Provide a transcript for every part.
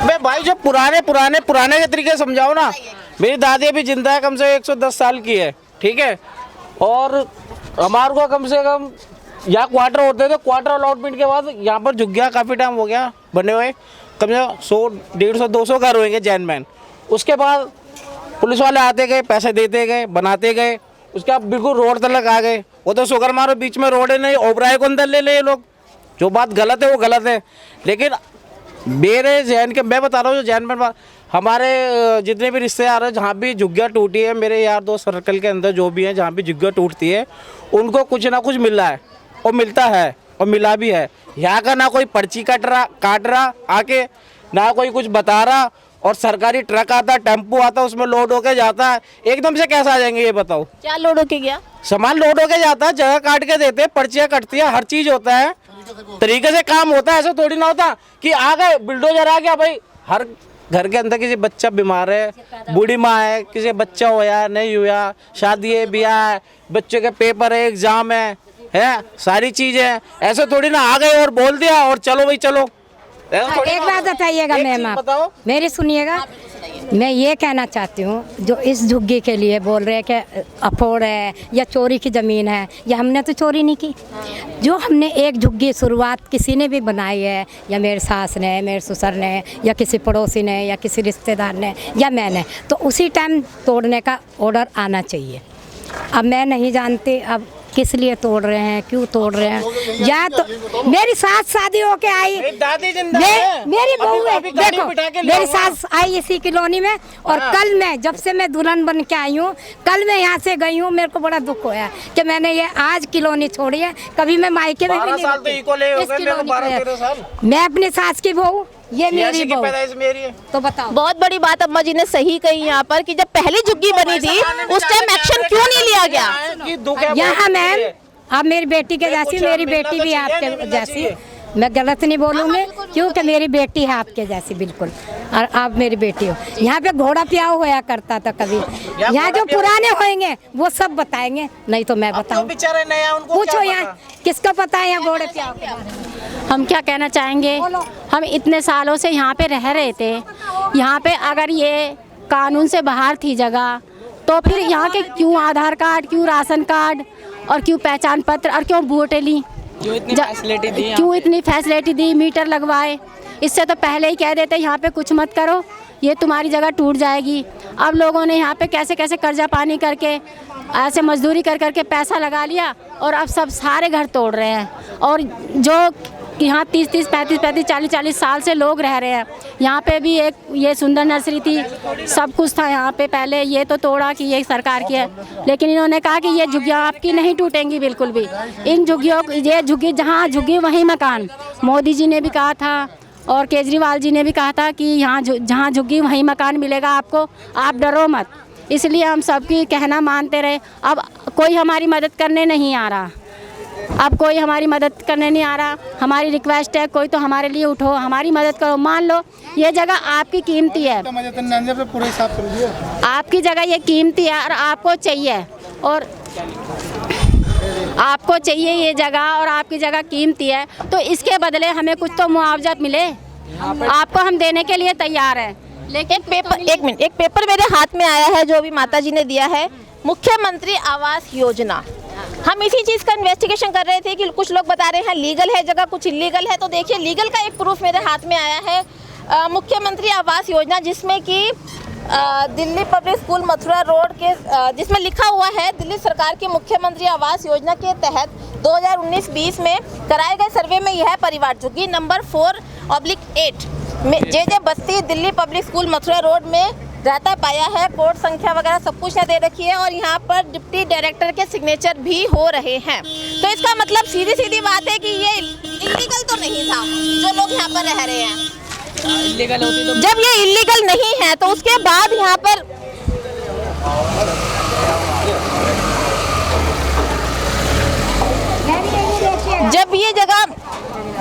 बे भाई जो पुराने के तरीके समझाओ ना। मेरी दादी अभी जिंदा है, कम से 110 साल की है, ठीक है। और हमारे को कम से कम यहाँ क्वार्टर होते थे, क्वार्टर अलॉटमेंट के बाद यहाँ पर झुग्गियाँ काफ़ी टाइम हो गया बने हुए, कम से कम 100, 150, 200 घर होंगे जैन मैन। उसके बाद पुलिस वाले आते गए, पैसे देते गए, बनाते गए, उसके बाद बिल्कुल रोड तक आ गए। वो तो शुगर मारो बीच में रोड है नहीं, ओबराय को अंदर ले ले ये लोग। जो बात गलत है वो गलत है, लेकिन मेरे जैन के मैं बता रहा हूँ, जो जैन में हमारे जितने भी रिश्तेदार हैं जहाँ भी झुग्गियाँ टूटी है, मेरे यार दोस्त सर्कल के अंदर जो भी हैं जहाँ भी झुग्गियाँ टूटती है, उनको कुछ ना कुछ मिल रहा है और मिलता है और मिला भी है। यहाँ का ना कोई पर्ची काट रहा आके, ना कोई कुछ बता रहा। और सरकारी ट्रक आता, टेम्पो आता, उसमें लोड होके जाता है। एकदम से कैसे आ जाएंगे ये बताओ? क्या लोड होके गया? सामान लोड होके जाता है, जगह काट के देते, पर्चियाँ कटती है, हर चीज होता है, तरीके से काम होता है। ऐसा थोड़ी ना होता कि आ गए बुलडोजर आ गया। भाई हर घर के अंदर किसी बच्चा बीमार है, बूढ़ी माँ है, किसी बच्चा होया नहीं हुआ, शादी है, ब्याह है, बच्चे के पेपर है, एग्जाम है सारी चीजें है। ऐसे थोड़ी ना आ गए और बोल दिया और चलो भाई चलो। एक बात बताइएगा मैम, आप मेरी सुनिएगा। मैं ये कहना चाहती हूँ, जो इस झुग्गी के लिए बोल रहे हैं कि अफोड़ है या चोरी की ज़मीन है, या हमने तो चोरी नहीं की। जो हमने एक झुग्गी शुरुआत किसी ने भी बनाई है, या मेरे सास ने, मेरे ससुर ने, या किसी पड़ोसी ने, या किसी रिश्तेदार ने, या मैंने, तो उसी टाइम तोड़ने का ऑर्डर आना चाहिए। अब मैं नहीं जानती अब किस लिए तोड़ रहे हैं, क्यों तोड़ रहे हैं। या तो मेरी सास शादी होके आई, मेरी बहू है, देखो मेरी सास आई इसी कॉलोनी में, और कल मैं जब से मैं दुल्हन बन के आई हूँ, कल मैं यहाँ से गई हूँ, मेरे को बड़ा दुख होया कि मैंने ये आज कॉलोनी छोड़ी है। कभी मैं मायके में भी नहीं मैं अपनी सास की बहू, ये मेरी बहू मेरी है। तो बताओ, बहुत बड़ी बात अम्मा जी ने सही कही यहाँ पर कि जब पहली झुग्गी बनी थी उस टाइम एक्शन क्यों नहीं लिया गया? यहाँ मैम आप मेरी बेटी के जैसी, मेरी बेटी भी आपके जैसी, मैं गलत नहीं बोलूँगी क्योंकि मेरी बेटी है आपके जैसी बिल्कुल, और आप मेरी बेटी हो। यहाँ पे घोड़ा प्याऊ होया करता था कभी। यहाँ जो पुराने होंगे वो सब बताएंगे, नहीं तो मैं बताऊँ। पूछो यहाँ किसको पता है यहाँ घोड़े प्याऊ के बारे में? हम क्या कहना चाहेंगे, हम इतने सालों से यहाँ पे रह रहे थे। यहाँ पे अगर ये कानून से बाहर थी जगह, तो फिर यहाँ के क्यों आधार कार्ड, क्यों राशन कार्ड, और क्यों पहचान पत्र, और क्यों वोटें ली, क्यों इतनी फैसिलिटी दी, मीटर लगवाए। इससे तो पहले ही कह देते यहाँ पे कुछ मत करो, ये तुम्हारी जगह टूट जाएगी। अब लोगों ने यहाँ पे कैसे कैसे कर्जा पानी करके, ऐसे मजदूरी कर करके पैसा लगा लिया, और अब सब सारे घर तोड़ रहे हैं। और जो यहाँ 30-30, 35-35, 40-40 साल से लोग रह रहे हैं, यहाँ पे भी एक ये सुंदर नर्सरी थी, सब कुछ था यहाँ पे पहले, ये तो तोड़ा कि ये सरकार की है, लेकिन इन्होंने कहा कि ये झुग्गियाँ आपकी नहीं टूटेंगी बिल्कुल भी। इन झुग्गियों, ये झुग्गी जहाँ झुग्गी वहीं मकान, मोदी जी ने भी कहा था और केजरीवाल जी ने भी कहा था कि यहाँ जहाँ झुग्गी वहीं मकान मिलेगा आपको, आप डरो मत। इसलिए हम सबकी कहना मानते रहे। अब कोई हमारी मदद करने नहीं आ रहा, अब कोई हमारी मदद करने नहीं आ रहा। हमारी रिक्वेस्ट है, कोई तो हमारे लिए उठो, हमारी मदद करो। मान लो ये जगह आपकी कीमती है, आपकी जगह ये कीमती है और आपको चाहिए, और आपको चाहिए ये जगह और आपकी जगह कीमती है, तो इसके बदले हमें कुछ तो मुआवजा मिले। आपको हम देने के लिए तैयार हैं। लेकिन एक पेपर मेरे हाथ में आया है जो भी माता जी ने दिया है, मुख्यमंत्री आवास योजना। हम इसी चीज़ का इन्वेस्टिगेशन कर रहे थे कि कुछ लोग बता रहे हैं लीगल है जगह, कुछ इलीगल है। तो देखिए लीगल का एक प्रूफ मेरे हाथ में आया है, मुख्यमंत्री आवास योजना, जिसमें कि Delhi public school Mathura road के, जिसमें लिखा हुआ है दिल्ली सरकार की मुख्यमंत्री आवास योजना के तहत 2019-20 में कराए गए सर्वे में यह परिवार झुग्गी नंबर 4/8 में जे बस्ती Delhi public school Mathura road में रहता पाया है। कोड संख्या वगैरह सब कुछ यहाँ दे रखी है, और यहाँ पर डिप्टी डायरेक्टर के सिग्नेचर भी हो रहे हैं। तो इसका मतलब सीधी सीधी बात है कि ये इलीगल तो नहीं था जो लोग यहाँ पर रह रहे हैं। इलीगल होती तो जब ये इलीगल नहीं है तो उसके बाद यहाँ पर जब ये जगह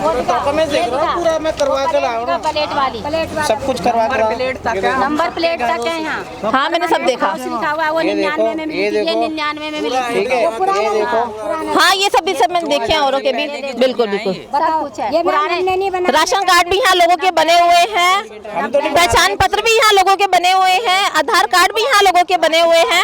डॉक्यूमेंट देख रहा हूँ पूरा, मैं करवा के लाया हूँ ना, प्लेट वाली सब कुछ करवा के लाया। नंबर प्लेट तक है यहाँ। हाँ मैंने सब देखा। लिखा हुआ है, वो 99 में मिली थी, ये 99 में मिली थी। ठीक है, ये देखो हाँ ये सब मैंने देखे हैं औरों के भी। बिल्कुल बिल्कुल। सब कुछ है। ये हमने नहीं बना। राशन कार्ड भी यहाँ लोगों के बने हुए हैं, पहचान पत्र भी यहाँ लोगों के बने हुए हैं, आधार कार्ड भी यहाँ लोगों के बने हुए हैं,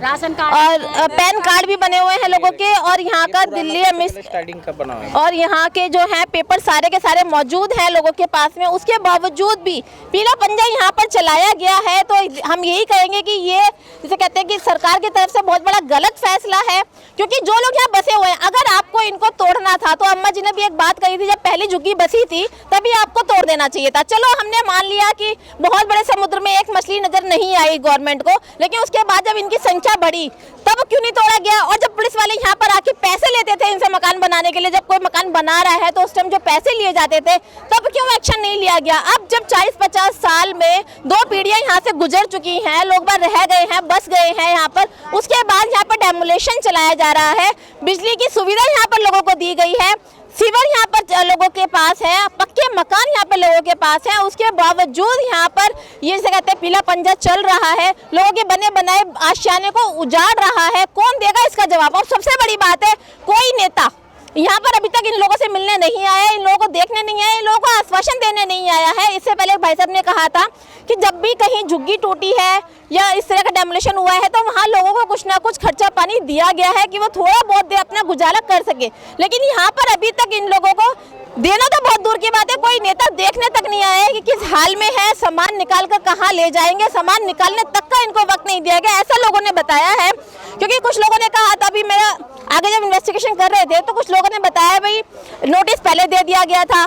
राशन कार्ड और पैन कार्ड भी बने हुए हैं लोगों के, और यहाँ का दिल्ली स्टार्टिंग का बना हुआ है। और यहाँ के जो हैं पेपर सारे के सारे मौजूद हैं लोगों के पास में। उसके बावजूद भी पीला पंजा यहाँ पर चलाया गया है। तो हम यही कहेंगे कि ये जिसे कहते हैं कि सरकार की तरफ से बहुत बड़ा गलत फैसला है, क्योंकि जो लोग यहाँ बसे हुए हैं, अगर आपको इनको तोड़ना था तो अम्मा जी ने भी एक बात कही थी, जब पहली झुग्गी बसी थी तभी आपको तोड़ देना चाहिए था। चलो हमने मान लिया कि बहुत बड़े समुद्र में एक मछली नजर नहीं आई गवर्नमेंट को, लेकिन उसके बाद जब इनकी संख्या बढ़ी तब क्यों नहीं तोड़ा गया? और जब पुलिस वाले यहाँ पर आके पैसे लेते थे इनसे मकान बनाने के लिए, जब कोई मकान बना रहा है तो उस टाइम जो पैसे लिए जाते थे तब क्यों एक्शन नहीं लिया गया? अब जब 40-50 साल में 2 पीढ़ियां यहाँ से गुजर चुकी हैं, लोग बार रह गए हैं, बस गए हैं यहाँ पर, उसके बाद यहाँ पर डेमोलेशन चलाया जा रहा है। बिजली की सुविधा यहाँ पर लोगों को दी गई है, सीवर यहाँ पर लोगों के पास है, पक्के मकान यहाँ पर लोगों के पास है, उसके बावजूद यहाँ पर ये से कहते हैं पीला पंजा चल रहा है, लोगों के बने बनाए आशियाने को उजाड़ रहा है। कौन देगा इसका जवाब? और सबसे बड़ी बात है, कोई नेता यहाँ पर अभी तक इन लोगों से मिलने नहीं आया, इन लोगों को देखने नहीं आया, इन लोगों को आश्वासन देने नहीं आया है। इससे पहले भाई साहब ने कहा था कि जब भी कहीं झुग्गी टूटी है या इस तरह का डेमोलेशन हुआ है तो वहाँ लोगों को कुछ ना कुछ खर्चा पानी दिया गया है कि वो थोड़ा बहुत दे अपना गुजारा कर सके, लेकिन यहाँ पर अभी तक इन लोगों को देना तो बहुत दूर की बात है, कोई नेता देखने तक नहीं आया है कि किस हाल में है, सामान निकाल कर कहाँ ले जाएंगे, सामान निकालने तक का इनको वक्त नहीं दिया गया, ऐसा लोगों ने बताया है। क्योंकि कुछ लोगों ने कहा था, अभी मेरा आगे जब इन्वेस्टिगेशन कर रहे थे तो कुछ लोगों ने बताया भाई नोटिस पहले दे दिया गया था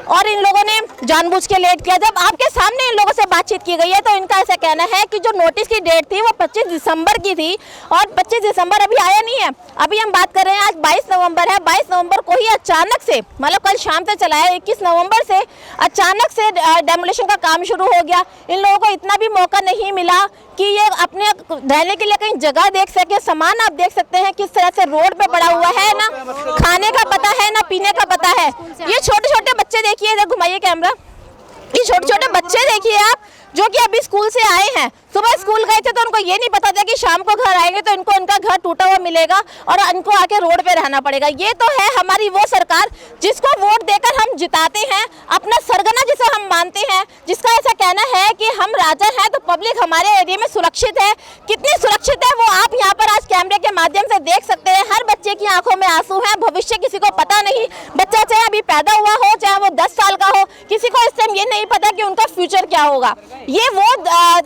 और इन लोगों ने जानबूझ के लेट किया। जब आपके सामने इन लोगों से बातचीत की गई है तो इनका ऐसा कहना है कि जो नोटिस की डेट थी वो 25 दिसंबर की थी और 25 दिसंबर अभी आया नहीं है। अभी हम बात कर रहे हैं, आज 22 नवंबर है, 22 नवंबर को ही अचानक से, मतलब कल शाम से चला है, 21 नवंबर से अचानक से डेमोलिशन का काम शुरू हो गया। इन लोगों को इतना भी मौका नहीं मिला कि ये अपने रहने के लिए कहीं जगह देख सके। सामान आप देख सकते हैं किस तरह से रोड पे पड़ा हुआ है, ना खाने का पता है ना पीने का पता है। ये छोटे छोटे बच्चे देखिए, इधर घुमाइए कैमरा, ये छोटे छोटे बच्चे देखिए आप, जो कि अभी स्कूल से आए हैं। सुबह स्कूल गए थे तो उनको ये नहीं पता था कि शाम को घर आएंगे तो इनको इनका घर टूटा हुआ मिलेगा और इनको आके रोड पे रहना पड़ेगा। ये तो है हमारी वो सरकार जिसको वोट देकर हम जिताते हैं, अपना सरगना जिसे हम मानते हैं, जिसका ऐसा कहना है कि हम राजा हैं तो पब्लिक हमारे एरिया में सुरक्षित है। कितनी सुरक्षित है वो आप यहाँ पर आज कैमरे के माध्यम से देख सकते हैं। हर बच्चे की आंखों में आंसू है, भविष्य किसी को पता नहीं। बच्चा चाहे अभी पैदा हुआ हो, चाहे वो 10 साल का हो, किसी को इस टाइम ये नहीं पता कि उनका फ्यूचर क्या होगा। ये वो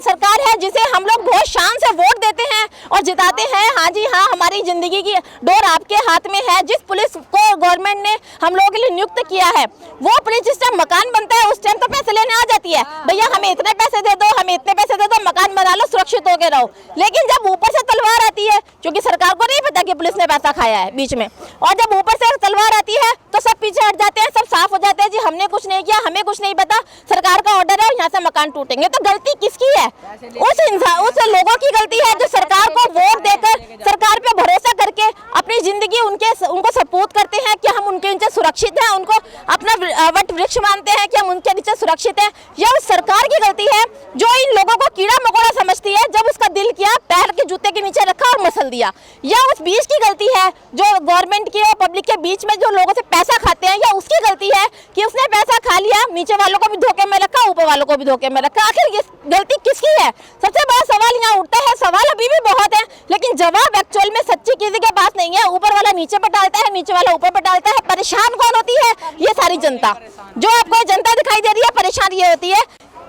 सरकार है जिसे हम लोग बहुत शान से वोट देते हैं और जिताते हैं। हाँ जी हाँ, हमारी जिंदगी की डोर आपके हाथ में है। जिस पुलिस को गवर्नमेंट ने हम लोगों के लिए नियुक्त किया है, वो पुलिस जिस टाइम मकान बनता है उस टाइम तो पैसे लेने आ जाती है, भैया हमें इतने पैसे दे दो, हमें इतने पैसे दे दो, मकान बना लो, सुरक्षित होकर रहो। लेकिन जब ऊपर से तलवार आती है, क्योंकि सरकार को नहीं पता कि पुलिस ने पैसा खाया है बीच में, और जब ऊपर से तलवार आती है तो सब पीछे हट जाते हैं, सब साफ हो जाते हैं, जी हमने कुछ नहीं किया, हमें कुछ नहीं पता, सरकार का ऑर्डर है, यहाँ से मकान टूटेंगे। तो गलती किसकी है? उस लोगों की गलती है जो सरकार को वोट देकर, सरकार पे भरोसा करके अपनी जिंदगी उनको सपूत करते हैं कि हम उनके नीचे सुरक्षित हैं, उनको अपना वट वृक्ष मानते हैं कि हम उनके नीचे सुरक्षित हैं। यह उस सरकार की गलती है जो इन लोगों को कीड़ा मकोड़ा समझती है। जब उसका दिल किया पैर के जूते के नीचे रखा और मसल दिया। यह उस बीच की गलती है जो गवर्नमेंट की और पब्लिक के बीच में जो लोगों से पैसा खाते हैं, या उसकी गलती है कि उसने पैसा खा लिया, नीचे वालों को भी धोखे में रखा, ऊपर वालों को भी धोखे में रखा। आखिर ये गलती किसकी है? सबसे बड़ा सवाल यहाँ उठता है। सवाल अभी भी बहुत है लेकिन जवाब एक्चुअल में सच्ची किसी के पास नहीं है। ऊपर वाला नीचे पर डालता है, नीचे वाला ऊपर पर डालता है। परेशान कौन होती है? ये सारी जनता। जो आपको जनता दिखाई दे रही है, परेशान ये होती है।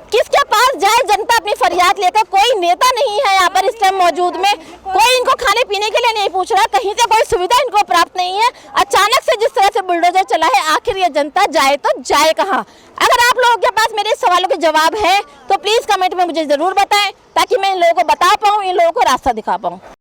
किसके पास जाए जनता अपनी फरियाद लेकर? कोई नेता नहीं है यहाँ पर इस टाइम मौजूद में, कोई इनको खाने पीने के लिए नहीं पूछ रहा, कहीं से कोई सुविधा इनको प्राप्त नहीं है। अचानक से जिस तरह से बुलडोजर चला है, आखिर ये जनता जाए तो जाए कहाँ? अगर आप लोगों के पास मेरे सवालों के जवाब है तो प्लीज कमेंट में मुझे जरूर बताएं, ताकि मैं इन लोगों को बता पाऊँ, इन लोगों को रास्ता दिखा पाऊँ।